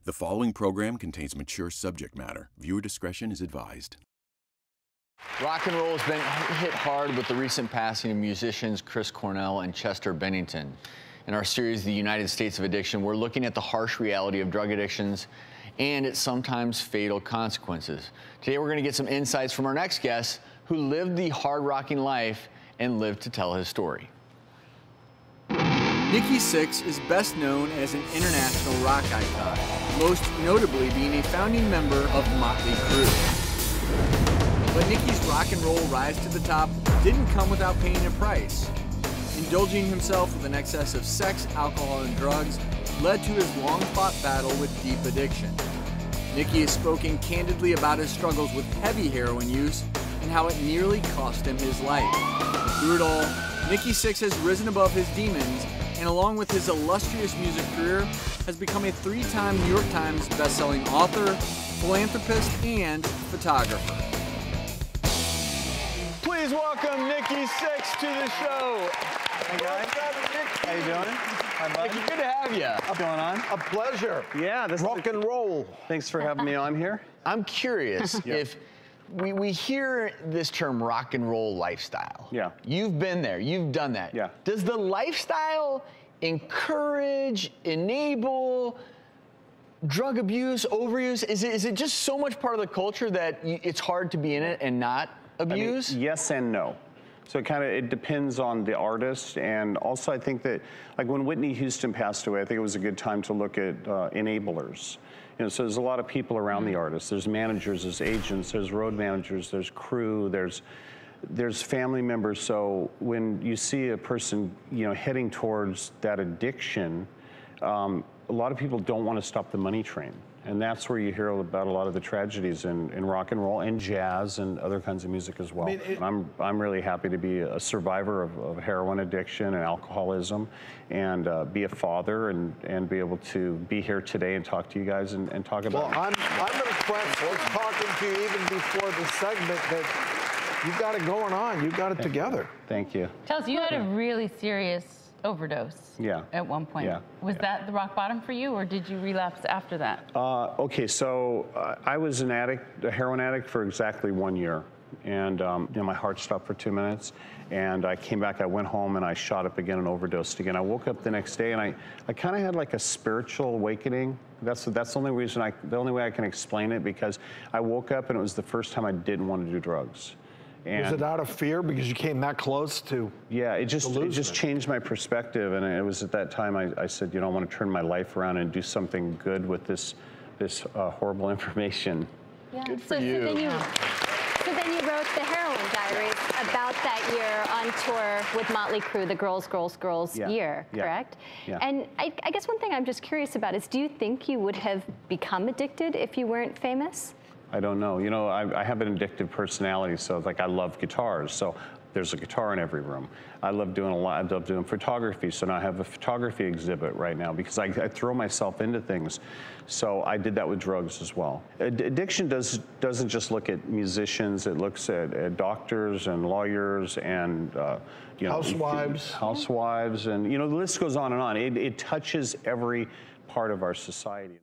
The following program contains mature subject matter. Viewer discretion is advised. Rock and roll has been hit hard with the recent passing of musicians Chris Cornell and Chester Bennington. In our series, The United States of Addiction, we're looking at the harsh reality of drug addictions and its sometimes fatal consequences. Today, we're going to get some insights from our next guest who lived the hard-rocking life and lived to tell his story. Nikki Sixx is best known as an international rock icon, most notably being a founding member of Motley Crew. But Nikki's rock and roll rise to the top didn't come without paying a price. Indulging himself with an excess of sex, alcohol, and drugs led to his long-fought battle with deep addiction. Nikki has spoken candidly about his struggles with heavy heroin use and how it nearly cost him his life. But through it all, Nikki Sixx has risen above his demons and, along with his illustrious music career, has become a 3-time New York Times best-selling author, philanthropist, and photographer. Please welcome Nikki Sixx to the show. Hey guys, how you doing? Hi, bud. Nikki, good to have you. What's going on? A pleasure. Yeah, this rock and roll. Thanks for having me on here. I'm curious if we hear this term rock and roll lifestyle. Yeah. You've been there, you've done that. Yeah. Does the lifestyle encourage, enable drug abuse, overuse? Is it just so much part of the culture that it's hard to be in it and not abuse? I mean, yes and no. So it depends on the artist, and also I think that, like when Whitney Houston passed away, I think it was a good time to look at enablers. You know, so there's a lot of people around the artist. There's managers, there's agents, there's road managers, there's crew, there's family members. So when you see a person, you know, heading towards that addiction, a lot of people don't want to stop the money train. And that's where you hear about a lot of the tragedies in rock and roll and jazz and other kinds of music as well. I mean, I'm really happy to be a survivor of heroin addiction and alcoholism, and be a father and be able to be here today and talk to you guys and talk about it. Well, I'm impressed. I was talking to you even before the segment that you've got it going on. You've got it together. Thank you. Tell us, you had a really serious overdose at one point. Was that the rock bottom for you, or did you relapse after that? Okay, so I was an addict, a heroin addict, for exactly 1 year. And you know, my heart stopped for 2 minutes, and I came back, I went home, and I shot up again and overdosed again. I woke up the next day, and I kind of had like a spiritual awakening. That's the only reason the only way I can explain it, because I woke up and it was the first time I didn't want to do drugs. And was it out of fear because you came that close to? Yeah, it just changed my perspective, and it was at that time I said, you know, I want to turn my life around and do something good with this horrible information. Yeah. Good for you. So then you wrote the Heroin Diaries about that year on tour with Motley Crue, the Girls, Girls, Girls year, correct? Yeah. And I guess one thing I'm just curious about is, do you think you would have become addicted if you weren't famous? I don't know. You know, I have an addictive personality, so like I love guitars. So there's a guitar in every room. I love doing a lot. I love doing photography. So now I have a photography exhibit right now because I throw myself into things. So I did that with drugs as well. Addiction doesn't just look at musicians. It looks at doctors and lawyers and you know, housewives, and you know, the list goes on and on. It touches every part of our society.